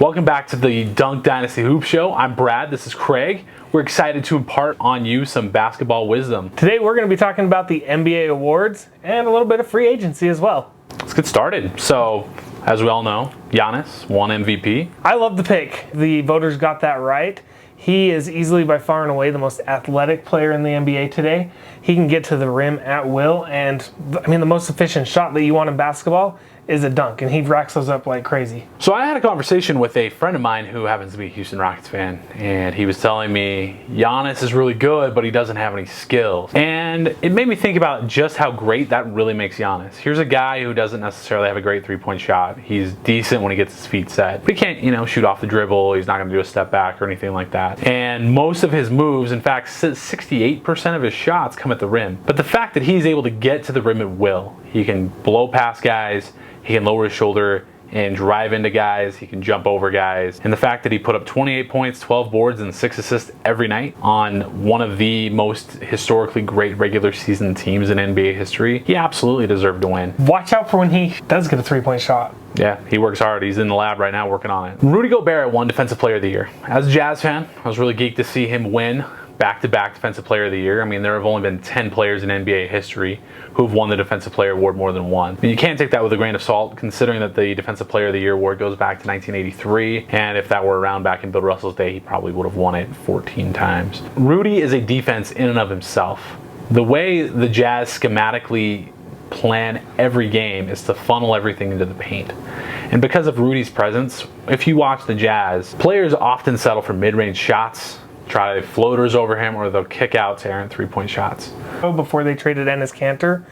Welcome back to the Dunk Dynasty Hoop Show. I'm Brad, this is Craig. We're excited to impart on you some basketball wisdom. Today we're going to be talking about the NBA awards and a little bit of free agency as well. Let's get started. So, as we all know, Giannis won MVP. I love the pick. The voters got that right. He is easily by far and away the most athletic player in the NBA today. He can get to the rim at will, and the most efficient shot that you want in basketball is a dunk, and he racks those up like crazy. So I had a conversation with a friend of mine who happens to be a Houston Rockets fan, and he was telling me Giannis is really good, but he doesn't have any skills. And it made me think about just how great that really makes Giannis. Here's a guy who doesn't necessarily have a great three-point shot. He's decent when he gets his feet set, but he can't, shoot off the dribble. He's not going to do a step back or anything like that. And most of his moves, in fact, 68% of his shots come at the rim. But the fact that he's able to get to the rim at will, he can blow past guys, he can lower his shoulder and drive into guys. He can jump over guys. And the fact that he put up 28 points, 12 boards, and 6 assists every night on one of the most historically great regular season teams in NBA history, he absolutely deserved to win. Watch out for when he does get a three-point shot. Yeah, he works hard. He's in the lab right now working on it. Rudy Gobert won Defensive Player of the Year. As a Jazz fan, I was really geeked to see him win back-to-back Defensive Player of the Year. There have only been 10 players in NBA history who have won the Defensive Player Award more than one. You can't take that with a grain of salt, considering that the Defensive Player of the Year award goes back to 1983, and if that were around back in Bill Russell's day, he probably would have won it 14 times. Rudy is a defense in and of himself. The way the Jazz schematically plan every game is to funnel everything into the paint. And because of Rudy's presence, if you watch the Jazz, players often settle for mid-range shots, try floaters over him, or they'll kick out to errant three-point shots. Before they traded Enes Kanter,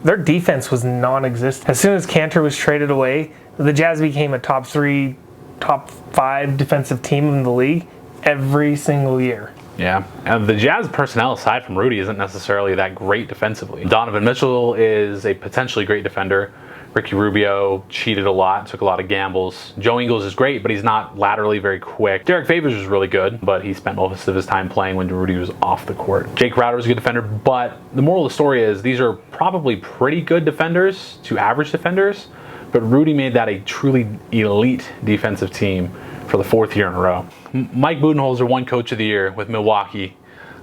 their defense was non-existent. As soon as Kanter was traded away, the Jazz became a top 3, top 5 defensive team in the league every single year. Yeah, and the Jazz personnel aside from Rudy isn't necessarily that great defensively. Donovan Mitchell is a potentially great defender. Ricky Rubio cheated a lot, took a lot of gambles. Joe Ingles is great, but he's not laterally very quick. Derek Favors was really good, but he spent most of his time playing when Rudy was off the court. Jake Crowder is a good defender, but the moral of the story is these are probably pretty good defenders to average defenders, but Rudy made that a truly elite defensive team for the 4th year in a row. Mike Budenholzer won Coach of the Year with Milwaukee.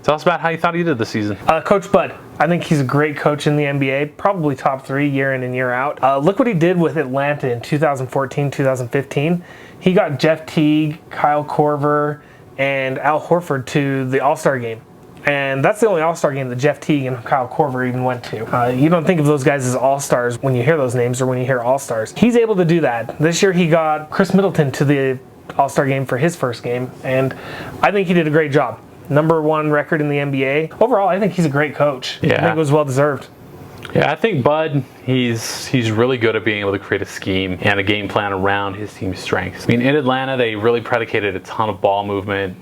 Tell us about how you thought he did this season. Coach Bud. I think he's a great coach in the NBA, probably top 3 year in and year out. Look what he did with Atlanta in 2014, 2015. He got Jeff Teague, Kyle Korver, and Al Horford to the All-Star game. And that's the only All-Star game that Jeff Teague and Kyle Korver even went to. You don't think of those guys as All-Stars when you hear those names or when you hear All-Stars. He's able to do that. This year he got Chris Middleton to the All-Star game for his first game, and I think he did a great job. Number 1 record in the NBA. Overall, I think he's a great coach. Yeah. I think it was well deserved. Yeah, I think Bud, he's really good at being able to create a scheme and a game plan around his team's strengths. In Atlanta, they really predicated a ton of ball movement,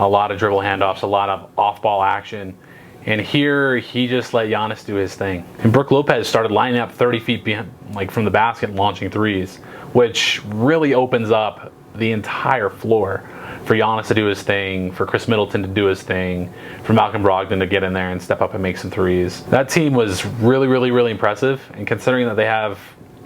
a lot of dribble handoffs, a lot of off-ball action. And here, he just let Giannis do his thing. And Brook Lopez started lining up 30 feet behind, from the basket and launching threes, which really opens up the entire floor for Giannis to do his thing, for Chris Middleton to do his thing, for Malcolm Brogdon to get in there and step up and make some threes. That team was really, really, really impressive. And considering that they have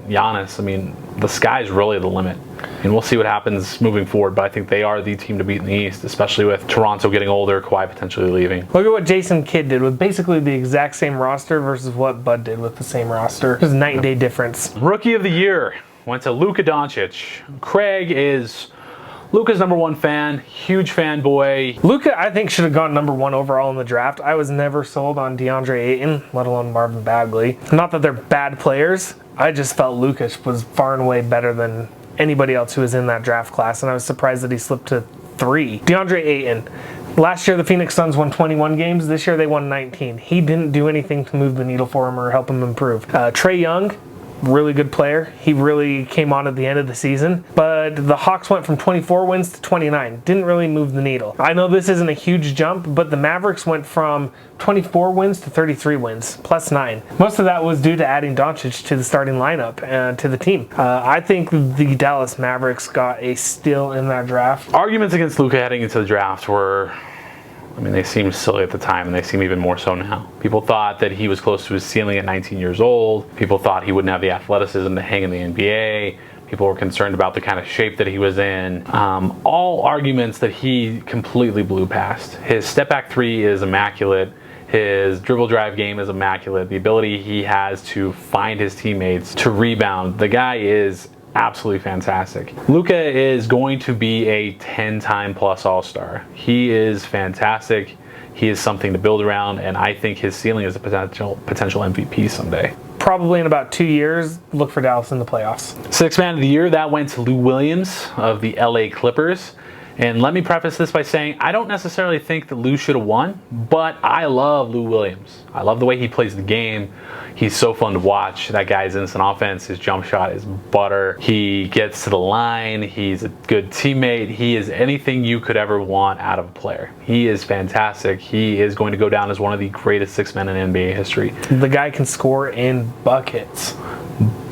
Giannis, the sky's really the limit. And we'll see what happens moving forward, but I think they are the team to beat in the East, especially with Toronto getting older, Kawhi potentially leaving. Look at what Jason Kidd did with basically the exact same roster versus what Bud did with the same roster. There's a night and day difference. Rookie of the Year went to Luka Doncic. Craig is Luka's number 1 fan, huge fanboy. Luka, I think, should have gone number 1 overall in the draft. I was never sold on DeAndre Ayton, let alone Marvin Bagley. Not that they're bad players. I just felt Luka was far and away better than anybody else who was in that draft class, and I was surprised that he slipped to 3. DeAndre Ayton. Last year, the Phoenix Suns won 21 games. This year, they won 19. He didn't do anything to move the needle for him or help him improve. Trae Young, really good player. He really came on at the end of the season. But the Hawks went from 24 wins to 29. Didn't really move the needle. I know this isn't a huge jump, but the Mavericks went from 24 wins to 33 wins, plus 9. Most of that was due to adding Doncic to the starting lineup and to the team. I think the Dallas Mavericks got a steal in that draft. Arguments against Luka heading into the draft were, they seemed silly at the time, and they seem even more so now. People thought that he was close to his ceiling at 19 years old. People thought he wouldn't have the athleticism to hang in the NBA. People were concerned about the kind of shape that he was in. All arguments that he completely blew past. His step back three is immaculate. His dribble drive game is immaculate. The ability he has to find his teammates, to rebound. The guy is absolutely fantastic. Luka is going to be a 10-time plus All-Star. He is fantastic. He is something to build around, and I think his ceiling is a potential MVP someday. Probably in about 2 years, look for Dallas in the playoffs. Sixth man of the year, that went to Lou Williams of the LA Clippers. And let me preface this by saying I don't necessarily think that Lou should have won, but I love Lou Williams. I love the way he plays the game. He's so fun to watch. That guy's instant offense, his jump shot is butter. He gets to the line. He's a good teammate. He is anything you could ever want out of a player. He is fantastic. He is going to go down as one of the greatest six men in NBA history. The guy can score in buckets.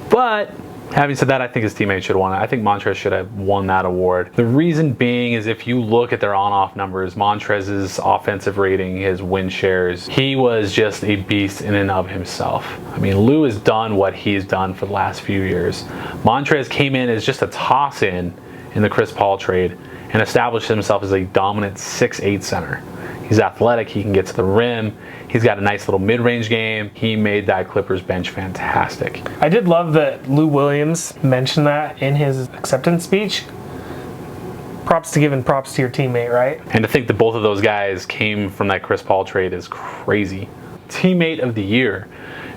But having said that, I think his teammates should have won it. I think Montrez should have won that award. The reason being is if you look at their on-off numbers, Montrez's offensive rating, his win shares, he was just a beast in and of himself. I mean, Lou has done what he's done for the last few years. Montrez came in as just a toss-in in the Chris Paul trade and established himself as a dominant 6'8" center. He's athletic, he can get to the rim, he's got a nice little mid-range game. He made that Clippers bench fantastic. I did love that Lou Williams mentioned that in his acceptance speech. Props to giving props to your teammate, right? And to think that both of those guys came from that Chris Paul trade is crazy. Teammate of the year.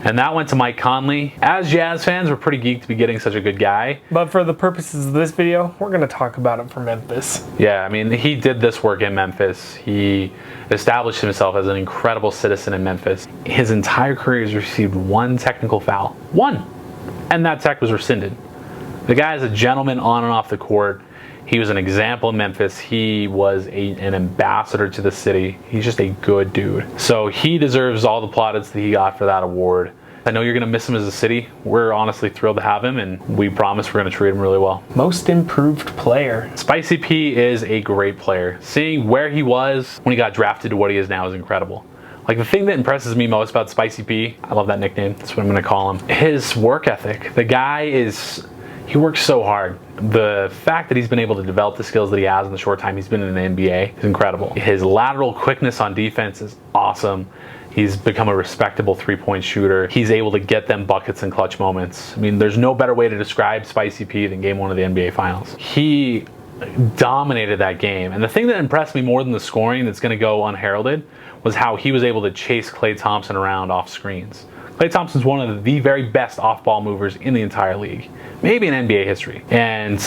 And that went to Mike Conley. As Jazz fans, we're pretty geeked to be getting such a good guy. But for the purposes of this video, we're going to talk about it for Memphis. Yeah, I mean, he did this work in Memphis. He established himself as an incredible citizen in Memphis. His entire career has received one technical foul. One! And that tech was rescinded. The guy is a gentleman on and off the court. He was an example in Memphis. He was an ambassador to the city. He's just a good dude. So he deserves all the plaudits that he got for that award. I know you're going to miss him as a city. We're honestly thrilled to have him, and we promise we're going to treat him really well. Most improved player. Spicy P is a great player. Seeing where he was when he got drafted to what he is now is incredible. Like, the thing that impresses me most about Spicy P, I love that nickname, that's what I'm going to call him, his work ethic. The guy he works so hard. The fact that he's been able to develop the skills that he has in the short time he's been in the NBA is incredible. His lateral quickness on defense is awesome. He's become a respectable three-point shooter. He's able to get them buckets in clutch moments. I mean, there's no better way to describe Spicy P than Game 1 of the NBA Finals. He dominated that game. And the thing that impressed me more than the scoring that's going to go unheralded was how he was able to chase Klay Thompson around off screens. Klay Thompson's one of the very best off-ball movers in the entire league, maybe in NBA history. And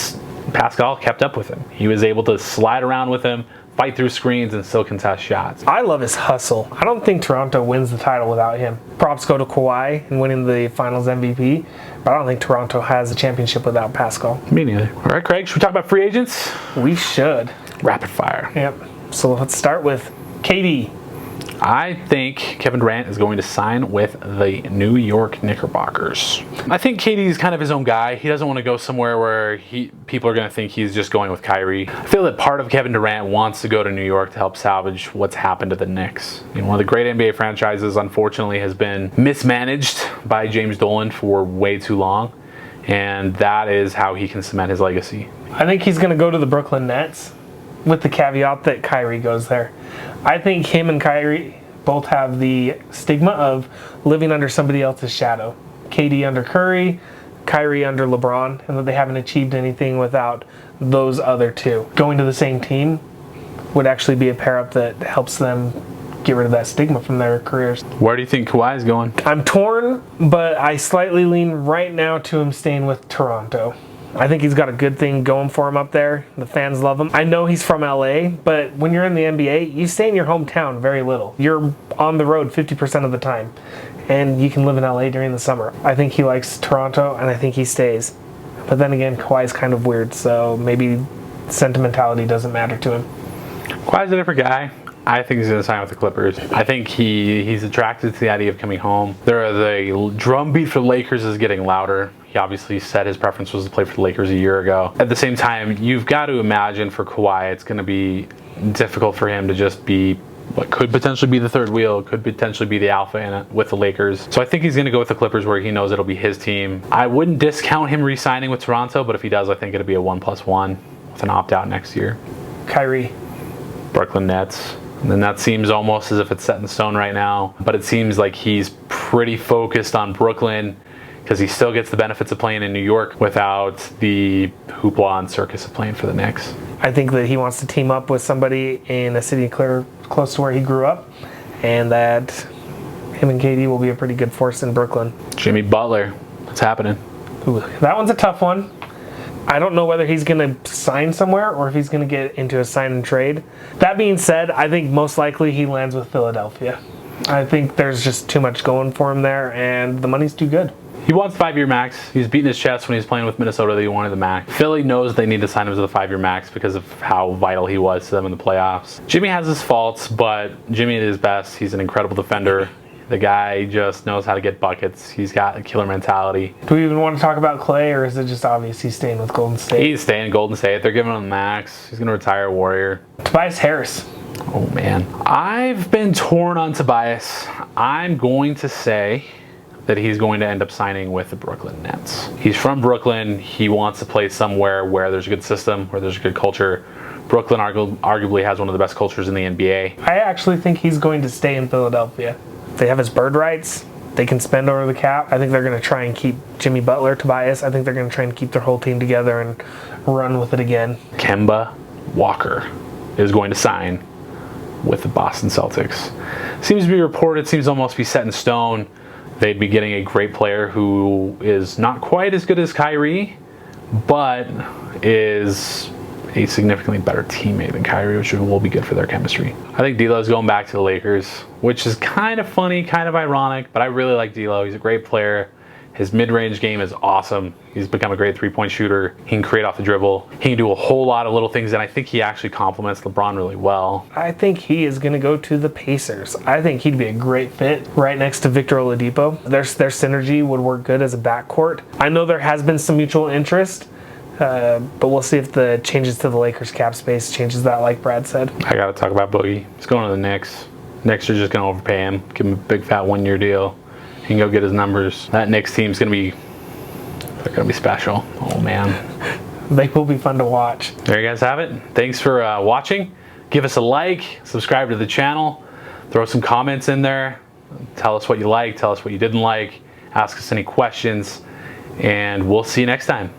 Pascal kept up with him. He was able to slide around with him, fight through screens, and still contest shots. I love his hustle. I don't think Toronto wins the title without him. Props go to Kawhi in winning the Finals MVP, but I don't think Toronto has a championship without Pascal. Me neither. All right, Craig, should we talk about free agents? We should. Rapid fire. Yep. So let's start with KD. I think Kevin Durant is going to sign with the New York Knickerbockers. I think KD is kind of his own guy. He doesn't want to go somewhere where people are going to think he's just going with Kyrie. I feel that part of Kevin Durant wants to go to New York to help salvage what's happened to the Knicks. You know, one of the great NBA franchises, unfortunately, has been mismanaged by James Dolan for way too long, and that is how he can cement his legacy. I think he's going to go to the Brooklyn Nets, with the caveat that Kyrie goes there. I think him and Kyrie both have the stigma of living under somebody else's shadow. KD under Curry, Kyrie under LeBron, and that they haven't achieved anything without those other two. Going to the same team would actually be a pair-up that helps them get rid of that stigma from their careers. Where do you think Kawhi is going? I'm torn, but I slightly lean right now to him staying with Toronto. I think he's got a good thing going for him up there. The fans love him. I know he's from LA, but when you're in the NBA, you stay in your hometown very little. You're on the road 50% of the time, and you can live in LA during the summer. I think he likes Toronto, and I think he stays. But then again, Kawhi's kind of weird, so maybe sentimentality doesn't matter to him. Kawhi's a different guy. I think he's going to sign with the Clippers. I think he's attracted to the idea of coming home. The drumbeat for the Lakers is getting louder. He obviously said his preference was to play for the Lakers a year ago. At the same time, you've got to imagine for Kawhi, it's going to be difficult for him to just be what could potentially be the third wheel, could potentially be the alpha with the Lakers. So I think he's going to go with the Clippers where he knows it'll be his team. I wouldn't discount him re-signing with Toronto, but if he does, I think it'll be a 1+1 with an opt-out next year. Kyrie. Brooklyn Nets. And then that seems almost as if it's set in stone right now, but it seems like he's pretty focused on Brooklyn because he still gets the benefits of playing in New York without the hoopla and circus of playing for the Knicks. I think that he wants to team up with somebody in a city close to where he grew up, and that him and KD will be a pretty good force in Brooklyn. Jimmy Butler, what's happening? Ooh, that one's a tough one. I don't know whether he's going to sign somewhere or if he's going to get into a sign and trade. That being said, I think most likely he lands with Philadelphia. I think there's just too much going for him there, and the money's too good. He wants 5-year max. He was beating his chest when he was playing with Minnesota that he wanted the max. Philly knows they need to sign him to the 5-year max because of how vital he was to them in the playoffs. Jimmy has his faults, but Jimmy at his best, he's an incredible defender. The guy just knows how to get buckets. He's got a killer mentality. Do we even want to talk about Clay, or is it just obvious he's staying with Golden State? He's staying in Golden State. They're giving him the max. He's going to retire a Warrior. Tobias Harris. Oh, man. I've been torn on Tobias. I'm going to say that he's going to end up signing with the Brooklyn Nets. He's from Brooklyn. He wants to play somewhere where there's a good system, where there's a good culture. Brooklyn arguably has one of the best cultures in the NBA. I actually think he's going to stay in Philadelphia. They have his bird rights. They can spend over the cap. I think they're going to try and keep Jimmy Butler, Tobias. I think they're going to try and keep their whole team together and run with it again. Kemba Walker is going to sign with the Boston Celtics. Seems to be reported, seems almost to be set in stone. They'd be getting a great player who is not quite as good as Kyrie, but is a significantly better teammate than Kyrie, which will be good for their chemistry. I think D'Lo's going back to the Lakers, which is kind of funny, kind of ironic, but I really like D'Lo. He's a great player. His mid-range game is awesome. He's become a great three-point shooter. He can create off the dribble. He can do a whole lot of little things, and I think he actually complements LeBron really well. I think he is going to go to the Pacers. I think he'd be a great fit right next to Victor Oladipo. Their synergy would work good as a backcourt. I know there has been some mutual interest, but we'll see if the changes to the Lakers cap space changes that, like Brad said. I got to talk about Boogie. He's going to the Knicks. Knicks are just going to overpay him, give him a big fat one-year deal. He can go get his numbers. That Knicks team's going to be, they're going to be special. Oh, man. They will be fun to watch. There you guys have it. Thanks for watching. Give us a like, subscribe to the channel, throw some comments in there. Tell us what you liked, tell us what you didn't like, ask us any questions, and we'll see you next time.